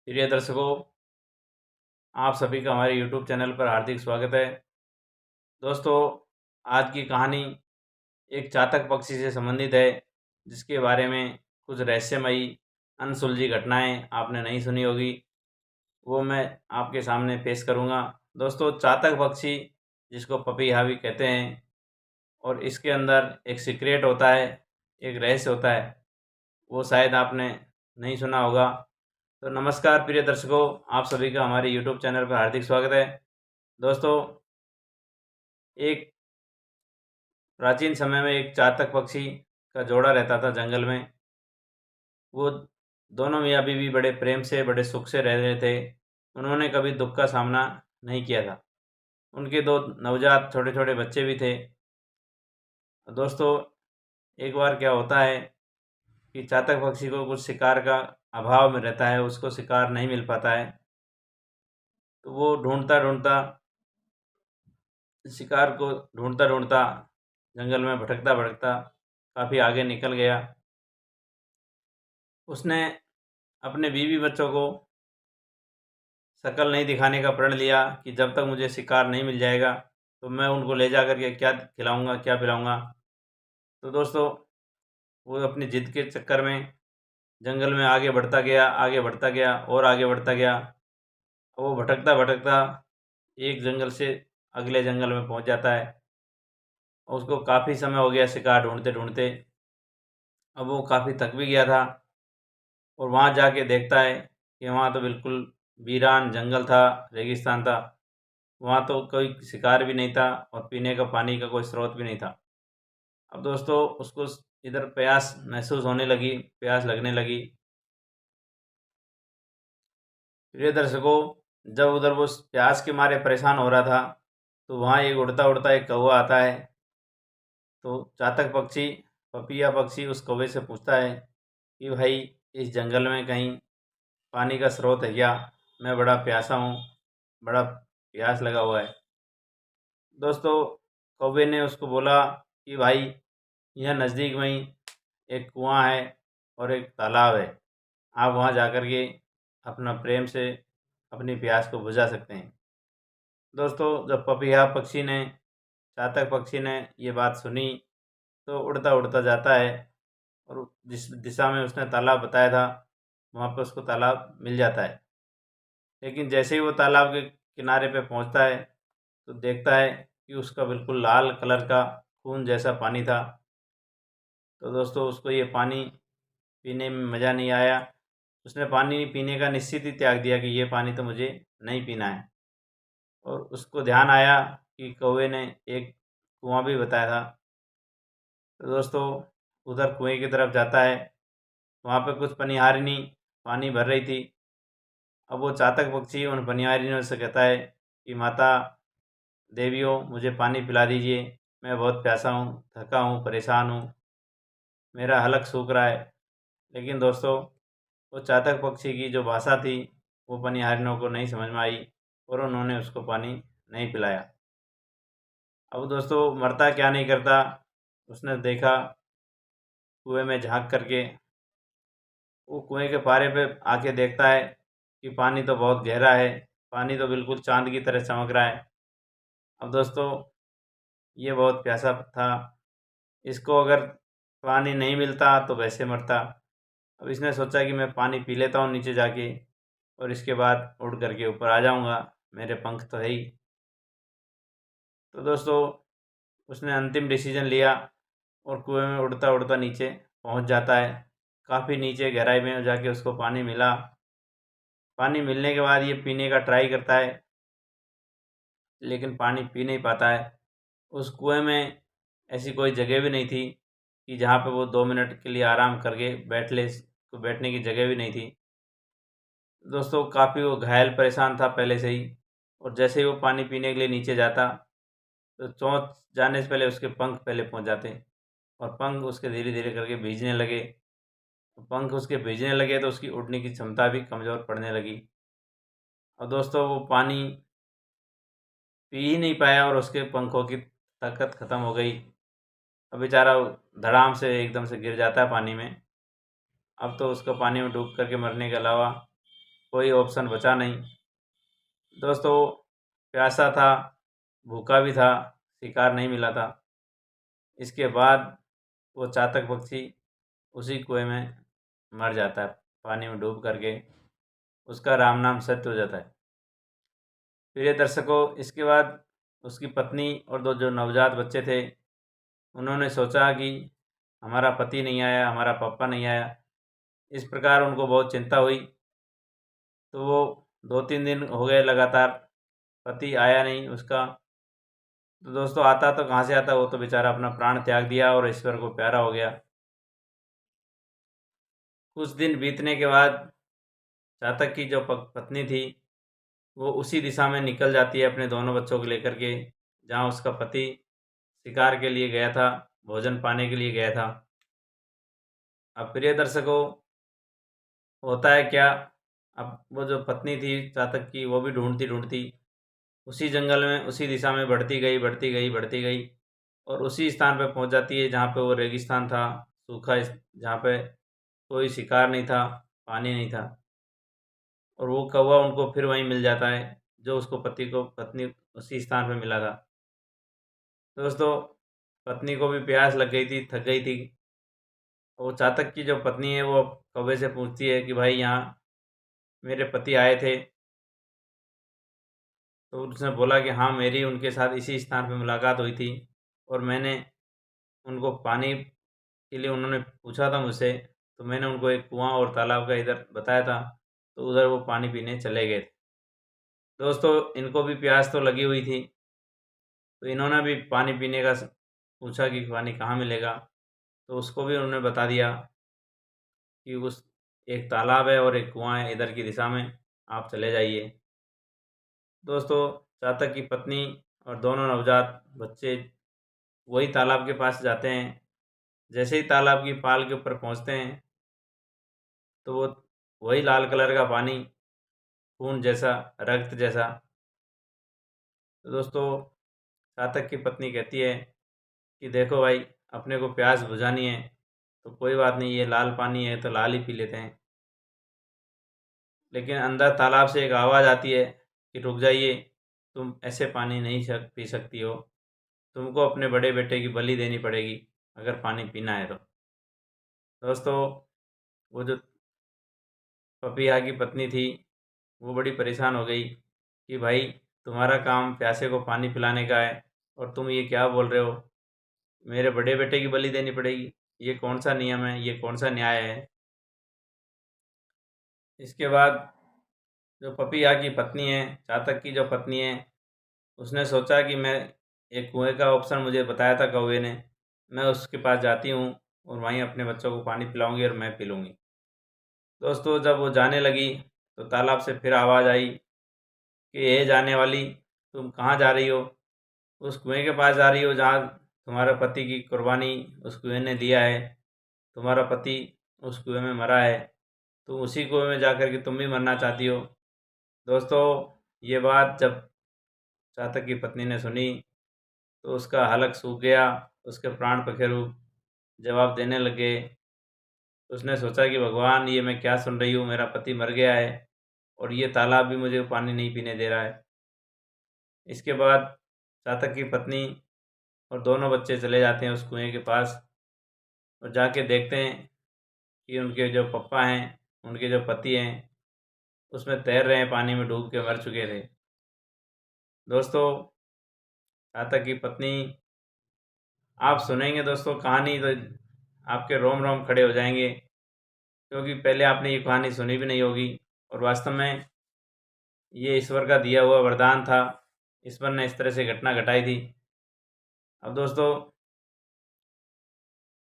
प्रिय दर्शकों, आप सभी का हमारे YouTube चैनल पर हार्दिक स्वागत है। दोस्तों, आज की कहानी एक चातक पक्षी से संबंधित है, जिसके बारे में कुछ रहस्यमयी अनसुलझी घटनाएं आपने नहीं सुनी होगी, वो मैं आपके सामने पेश करूंगा। दोस्तों, चातक पक्षी जिसको पपीहा भी कहते हैं, और इसके अंदर एक सीक्रेट होता है, एक रहस्य होता है, वो शायद आपने नहीं सुना होगा। तो नमस्कार प्रिय दर्शकों, आप सभी का हमारे YouTube चैनल पर हार्दिक स्वागत है। दोस्तों, एक प्राचीन समय में एक चातक पक्षी का जोड़ा रहता था जंगल में। वो दोनों मियाँ बीवी बड़े प्रेम से, बड़े सुख से रह रहे थे। उन्होंने कभी दुख का सामना नहीं किया था। उनके दो नवजात छोटे छोटे बच्चे भी थे। दोस्तों, एक बार क्या होता है कि चातक पक्षी को कुछ शिकार का अभाव में रहता है, उसको शिकार नहीं मिल पाता है। तो वो ढूंढता ढूंढता शिकार को ढूंढता ढूंढता जंगल में भटकता भटकता काफ़ी आगे निकल गया। उसने अपने बीवी बच्चों को शकल नहीं दिखाने का प्रण लिया कि जब तक मुझे शिकार नहीं मिल जाएगा तो मैं उनको ले जा कर के क्या खिलाऊंगा, क्या पिलाऊंगा। तो दोस्तों, वो अपनी जिद के चक्कर में जंगल में आगे बढ़ता गया, आगे बढ़ता गया और आगे बढ़ता गया। वो भटकता भटकता एक जंगल से अगले जंगल में पहुंच जाता है। और उसको काफ़ी समय हो गया शिकार ढूंढते ढूंढते। अब वो काफ़ी थक भी गया था, और वहाँ जाके देखता है कि वहाँ तो बिल्कुल वीरान जंगल था, रेगिस्तान था। वहाँ तो कोई शिकार भी नहीं था और पीने का पानी का कोई स्रोत भी नहीं था। अब दोस्तों, उसको इधर प्यास महसूस होने लगी, प्यास लगने लगी। प्रिय दर्शकों, जब उधर वो प्यास के मारे परेशान हो रहा था, तो वहाँ एक उड़ता उड़ता एक कौवा आता है। तो चातक पक्षी, पपीहा पक्षी, उस कौवे से पूछता है कि भाई, इस जंगल में कहीं पानी का स्रोत है क्या? मैं बड़ा प्यासा हूँ, बड़ा प्यास लगा हुआ है। दोस्तों, कौवे ने उसको बोला कि भाई, यह नज़दीक में ही एक कुआं है और एक तालाब है। आप वहाँ जाकर के अपना प्रेम से अपनी प्यास को बुझा सकते हैं। दोस्तों, जब पपीहा पक्षी ने, चातक पक्षी ने ये बात सुनी, तो उड़ता उड़ता जाता है और जिस दिशा में उसने तालाब बताया था, वहाँ पर उसको तालाब मिल जाता है। लेकिन जैसे ही वो तालाब के किनारे पे पहुँचता है, तो देखता है कि उसका बिल्कुल लाल कलर का खून जैसा पानी था। तो दोस्तों, उसको ये पानी पीने में मज़ा नहीं आया। उसने पानी पीने का निश्चित ही त्याग दिया कि ये पानी तो मुझे नहीं पीना है। और उसको ध्यान आया कि कौवे ने एक कुआं भी बताया था। तो दोस्तों, उधर कुएं की तरफ जाता है। वहाँ पे कुछ पनिहारिनी पानी भर रही थी। अब वो चातक पक्षी उन पनिहारिनियों से कहता है कि माता देवियों, मुझे पानी पिला दीजिए, मैं बहुत प्यासा हूँ, थका हूँ, परेशान हूँ, मेरा हलक सूख रहा है। लेकिन दोस्तों, वो चातक पक्षी की जो भाषा थी, वो पनिहारियों को नहीं समझ में आई, और उन्होंने उसको पानी नहीं पिलाया। अब दोस्तों, मरता क्या नहीं करता, उसने देखा कुएं में झांक करके। वो कुएं के पारे पे आके देखता है कि पानी तो बहुत गहरा है, पानी तो बिल्कुल चांद की तरह चमक रहा है। अब दोस्तों, ये बहुत प्यासा था, इसको अगर पानी नहीं मिलता तो वैसे मरता। अब इसने सोचा कि मैं पानी पी लेता हूँ नीचे जाके, और इसके बाद उड़ करके ऊपर आ जाऊँगा, मेरे पंख तो है ही। तो दोस्तों, उसने अंतिम डिसीजन लिया और कुएं में उड़ता उड़ता नीचे पहुँच जाता है। काफ़ी नीचे गहराई में जाके उसको पानी मिला। पानी मिलने के बाद ये पीने का ट्राई करता है, लेकिन पानी पी नहीं पाता है। उस कुएं में ऐसी कोई जगह भी नहीं थी कि जहाँ पे वो 2 मिनट के लिए आराम करके बैठ ले, तो बैठने की जगह भी नहीं थी। दोस्तों, काफ़ी वो घायल परेशान था पहले से ही, और जैसे ही वो पानी पीने के लिए नीचे जाता, तो चोंच जाने से पहले उसके पंख पहले पहुँच जाते, और पंख उसके धीरे धीरे करके भीगने लगे। पंख उसके भीगने लगे तो उसकी उड़ने की क्षमता भी कमज़ोर पड़ने लगी। और दोस्तों, वो पानी पी ही नहीं पाया और उसके पंखों की ताकत ख़त्म हो गई। अब बेचारा धड़ाम से एकदम से गिर जाता है पानी में। अब तो उसको पानी में डूब करके मरने के अलावा कोई ऑप्शन बचा नहीं। दोस्तों प्यासा था, भूखा भी था, शिकार नहीं मिला था। इसके बाद वो चातक पक्षी उसी कुएं में मर जाता है, पानी में डूब करके उसका राम नाम सत्य हो जाता है। प्रिय दर्शकों, इसके बाद उसकी पत्नी और दो जो नवजात बच्चे थे, उन्होंने सोचा कि हमारा पति नहीं आया, हमारा पापा नहीं आया। इस प्रकार उनको बहुत चिंता हुई। तो वो 2-3 दिन हो गए लगातार, पति आया नहीं उसका। तो दोस्तों आता तो कहाँ से आता, वो तो बेचारा अपना प्राण त्याग दिया और ईश्वर को प्यारा हो गया। कुछ दिन बीतने के बाद चातक की जो पत्नी थी, वो उसी दिशा में निकल जाती है अपने दोनों बच्चों को लेकर के, जहाँ उसका पति शिकार के लिए गया था, भोजन पाने के लिए गया था। अब प्रिय दर्शकों, होता है क्या, अब वो जो पत्नी थी चातक की, वो भी ढूंढती ढूंढती उसी जंगल में, उसी दिशा में बढ़ती गई, बढ़ती गई, बढ़ती गई और उसी स्थान पर पहुंच जाती है जहाँ पे वो रेगिस्तान था, सूखा, जहाँ पे कोई शिकार नहीं था, पानी नहीं था। और वो कौवा उनको फिर वहीं मिल जाता है जो उसको पत्नी उसी स्थान पे मिला था। दोस्तों पत्नी को भी प्यास लग गई थी, थक गई थी। वो चातक की जो पत्नी है वो कौवे से पूछती है कि भाई यहाँ मेरे पति आए थे। तो उसने बोला कि हाँ, मेरी उनके साथ इसी स्थान पे मुलाकात हुई थी और मैंने उनको पानी के लिए, उन्होंने पूछा था मुझसे, तो मैंने उनको एक कुआं और तालाब का इधर बताया था, तो उधर वो पानी पीने चले गए थे। दोस्तों इनको भी प्यास तो लगी हुई थी, तो इन्होंने भी पानी पीने का पूछा कि पानी कहाँ मिलेगा। तो उसको भी उन्होंने बता दिया कि उस एक तालाब है और एक कुआं है, इधर की दिशा में आप चले जाइए। दोस्तों चातक की पत्नी और दोनों नवजात बच्चे वही तालाब के पास जाते हैं। जैसे ही तालाब की पाल के ऊपर पहुंचते हैं, तो वो वही लाल कलर का पानी, खून जैसा, रक्त जैसा। तो दोस्तों चातक की पत्नी कहती है कि देखो भाई, अपने को प्यास बुझानी है तो कोई बात नहीं, ये लाल पानी है तो लाल ही पी लेते हैं। लेकिन अंदर तालाब से एक आवाज़ आती है कि रुक जाइए, तुम ऐसे पानी नहीं पी सकती हो, तुमको अपने बड़े बेटे की बलि देनी पड़ेगी अगर पानी पीना है तो। दोस्तों वो जो पपीहा की पत्नी थी, वो बड़ी परेशान हो गई कि भाई, तुम्हारा काम प्यासे को पानी पिलाने का है और तुम ये क्या बोल रहे हो, मेरे बड़े बेटे की बलि देनी पड़ेगी, ये कौन सा नियम है, ये कौन सा न्याय है। इसके बाद जो पपीहा की पत्नी है, चातक की जो पत्नी है, उसने सोचा कि मैं, एक कुएं का ऑप्शन मुझे बताया था कौवे ने, मैं उसके पास जाती हूँ और वहीं अपने बच्चों को पानी पिलाऊंगी और मैं पी लूँगी। दोस्तों जब वो जाने लगी तो तालाब से फिर आवाज़ आई कि ये जाने वाली, तुम कहाँ जा रही हो? उस कुएं के पास जा रही हो जहाँ तुम्हारे पति की कुर्बानी उस कुएं ने दिया है, तुम्हारा पति उस कुएं में मरा है, तुम उसी कुएं में जाकर के तुम भी मरना चाहती हो। दोस्तों ये बात जब चातक की पत्नी ने सुनी तो उसका हलक सूख गया, उसके प्राण पखेरु जवाब देने लगे। उसने सोचा कि भगवान, ये मैं क्या सुन रही हूँ, मेरा पति मर गया है और ये तालाब भी मुझे पानी नहीं पीने दे रहा है। इसके बाद चातक की पत्नी और दोनों बच्चे चले जाते हैं उस कुएं के पास और जाके देखते हैं कि उनके जो पप्पा हैं, उनके जो पति हैं, उसमें तैर रहे हैं, पानी में डूब के मर चुके थे। दोस्तों चातक की पत्नी, आप सुनेंगे दोस्तों कहानी तो आपके रोम रोम खड़े हो जाएंगे, क्योंकि पहले आपने ये कहानी सुनी भी नहीं होगी और वास्तव में ये ईश्वर का दिया हुआ वरदान था। ईश्वर ने इस तरह से घटना घटाई थी। अब दोस्तों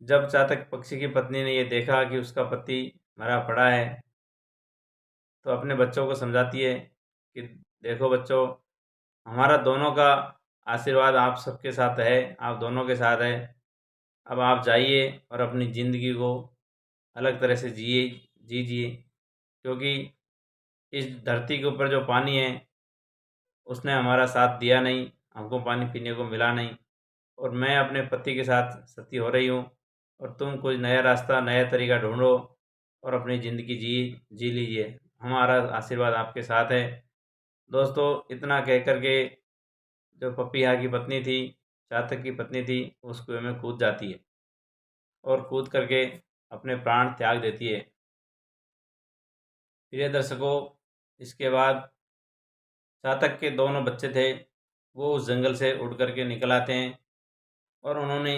जब चातक पक्षी की पत्नी ने ये देखा कि उसका पति मरा पड़ा है, तो अपने बच्चों को समझाती है कि देखो बच्चों, हमारा दोनों का आशीर्वाद आप सबके साथ है, आप दोनों के साथ है। अब आप जाइए और अपनी ज़िंदगी को अलग तरह से जीजिए, क्योंकि इस धरती के ऊपर जो पानी है उसने हमारा साथ दिया नहीं, हमको पानी पीने को मिला नहीं और मैं अपने पति के साथ सती हो रही हूँ और तुम कोई नया रास्ता, नया तरीका ढूंढो और अपनी ज़िंदगी जी जी लीजिए। हमारा आशीर्वाद आपके साथ है। दोस्तों, इतना कह कर के जो पपीहा की पत्नी थी, चातक की पत्नी थी, उस कुएं में कूद जाती है और कूद करके अपने प्राण त्याग देती है। प्रिय दर्शकों, इसके बाद चातक के दोनों बच्चे थे, वो उस जंगल से उड़ करके निकल आते हैं और उन्होंने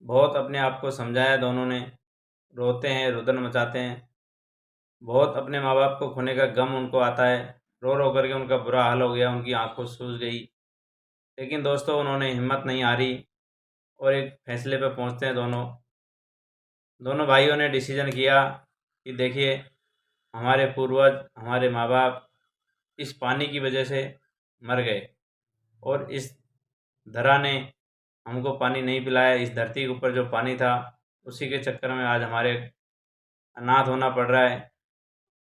बहुत अपने आप को समझाया। दोनों ने रोते हैं, रुदन मचाते हैं, बहुत अपने माँ बाप को खोने का गम उनको आता है। रो रो करके उनका बुरा हाल हो गया, उनकी आंखों सूज गई। लेकिन दोस्तों, उन्होंने हिम्मत नहीं हारी और एक फैसले पर पहुंचते हैं। दोनों भाइयों ने डिसीजन किया कि देखिए, हमारे पूर्वज, हमारे माँ बाप इस पानी की वजह से मर गए और इस धरा ने हमको पानी नहीं पिलाया। इस धरती के ऊपर जो पानी था, उसी के चक्कर में आज हमारे अनाथ होना पड़ रहा है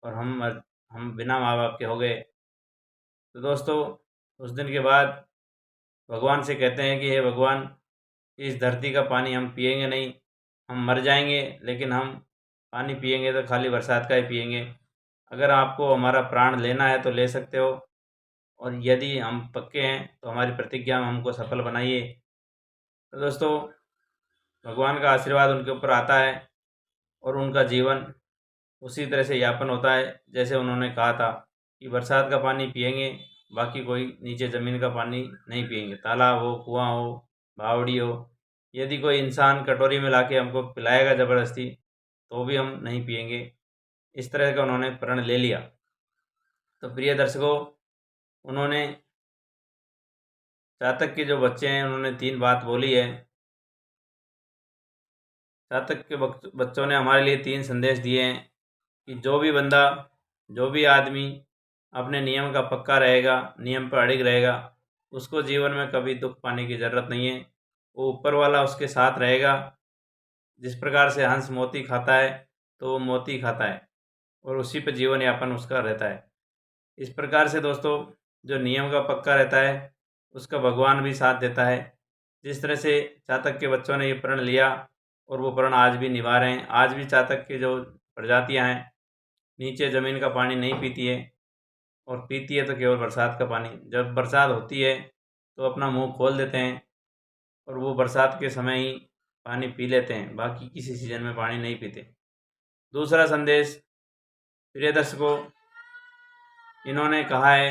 और हम बिना माँ बाप के हो गए। तो दोस्तों, उस दिन के बाद भगवान से कहते हैं कि हे भगवान, इस धरती का पानी हम पिएंगे नहीं, हम मर जाएंगे, लेकिन हम पानी पिएंगे तो खाली बरसात का ही पिएंगे। अगर आपको हमारा प्राण लेना है तो ले सकते हो, और यदि हम पक्के हैं तो हमारी प्रतिज्ञा में हमको सफल बनाइए। तो दोस्तों, भगवान का आशीर्वाद उनके ऊपर आता है और उनका जीवन उसी तरह से यापन होता है जैसे उन्होंने कहा था कि बरसात का पानी पिएंगे, बाकी कोई नीचे ज़मीन का पानी नहीं पिएंगे। तालाब हो, कुआं हो, बावड़ी हो, यदि कोई इंसान कटोरी में लाके हमको पिलाएगा ज़बरदस्ती, तो भी हम नहीं पिएंगे। इस तरह का उन्होंने प्रण ले लिया। तो प्रिय दर्शकों, उन्होंने चातक के जो बच्चे हैं, उन्होंने 3 बात बोली है। चातक के बच्चों ने हमारे लिए 3 संदेश दिए हैं कि जो भी बंदा, जो भी आदमी अपने नियम का पक्का रहेगा, नियम पर अड़िग रहेगा, उसको जीवन में कभी दुख पाने की ज़रूरत नहीं है। वो ऊपर वाला उसके साथ रहेगा। जिस प्रकार से हंस मोती खाता है, तो वो मोती खाता है और उसी पे जीवन यापन उसका रहता है। इस प्रकार से दोस्तों, जो नियम का पक्का रहता है, उसका भगवान भी साथ देता है। जिस तरह से चातक के बच्चों ने ये प्रण लिया और वो प्रण आज भी निभा रहे हैं। आज भी चातक की जो प्रजातियां हैं, नीचे ज़मीन का पानी नहीं पीती है, और पीती है तो केवल बरसात का पानी। जब बरसात होती है तो अपना मुंह खोल देते हैं और वो बरसात के समय ही पानी पी लेते हैं, बाकी किसी सीजन में पानी नहीं पीते। दूसरा संदेश, प्रिय दर्शकों, इन्होंने कहा है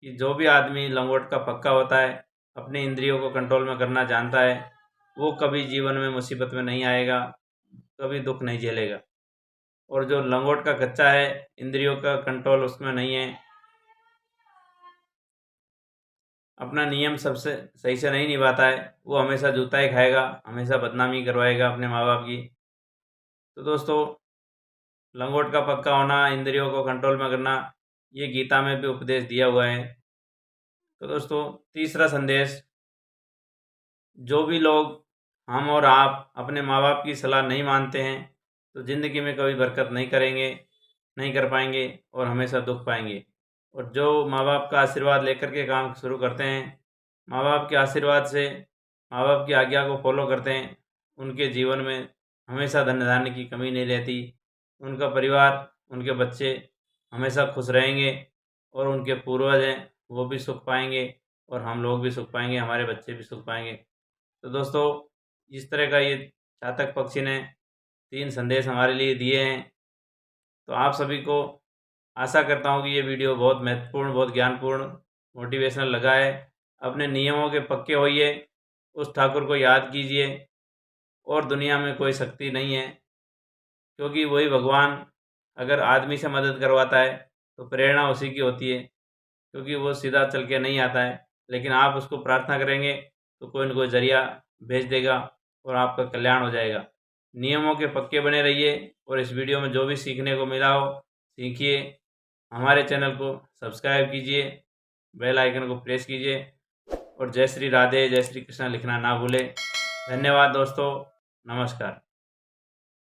कि जो भी आदमी लंगोट का पक्का होता है, अपने इंद्रियों को कंट्रोल में करना जानता है, वो कभी जीवन में मुसीबत में नहीं आएगा, कभी दुख नहीं झेलेगा। और जो लंगोट का कच्चा है, इंद्रियों का कंट्रोल उसमें नहीं है, अपना नियम सबसे सही से नहीं निभाता है, वो हमेशा जूता ही खाएगा, हमेशा बदनामी करवाएगा अपने माँ बाप की। तो दोस्तों, लंगोट का पक्का होना, इंद्रियों को कंट्रोल में करना, ये गीता में भी उपदेश दिया हुआ है। तो दोस्तों, तीसरा संदेश, जो भी लोग, हम और आप, अपने माँ बाप की सलाह नहीं मानते हैं, तो ज़िंदगी में कभी बरकत नहीं करेंगे, नहीं कर पाएंगे और हमेशा दुख पाएंगे। और जो माँ बाप का आशीर्वाद लेकर के काम शुरू करते हैं, माँ बाप के आशीर्वाद से, माँ बाप की आज्ञा को फॉलो करते हैं, उनके जीवन में हमेशा धन धान्य की कमी नहीं रहती। उनका परिवार, उनके बच्चे हमेशा खुश रहेंगे और उनके पूर्वज हैं, वो भी सुख पाएंगे और हम लोग भी सुख पाएंगे, हमारे बच्चे भी सुख पाएंगे। तो दोस्तों, इस तरह का ये चातक पक्षी ने 3 संदेश हमारे लिए दिए हैं। तो आप सभी को आशा करता हूँ कि ये वीडियो बहुत महत्वपूर्ण, बहुत ज्ञानपूर्ण, मोटिवेशनल लगा है। अपने नियमों के पक्के होइए, उस ठाकुर को याद कीजिए, और दुनिया में कोई शक्ति नहीं है, क्योंकि वही भगवान अगर आदमी से मदद करवाता है तो प्रेरणा उसी की होती है, क्योंकि वो सीधा चल के नहीं आता है। लेकिन आप उसको प्रार्थना करेंगे तो कोई न कोई ज़रिया भेज देगा और आपका कल्याण हो जाएगा। नियमों के पक्के बने रहिए और इस वीडियो में जो भी सीखने को मिला हो, सीखिए। हमारे चैनल को सब्सक्राइब कीजिए, बेल आइकन को प्रेस कीजिए और जय श्री राधे, जय श्री कृष्णा लिखना ना भूलें। धन्यवाद दोस्तों, नमस्कार।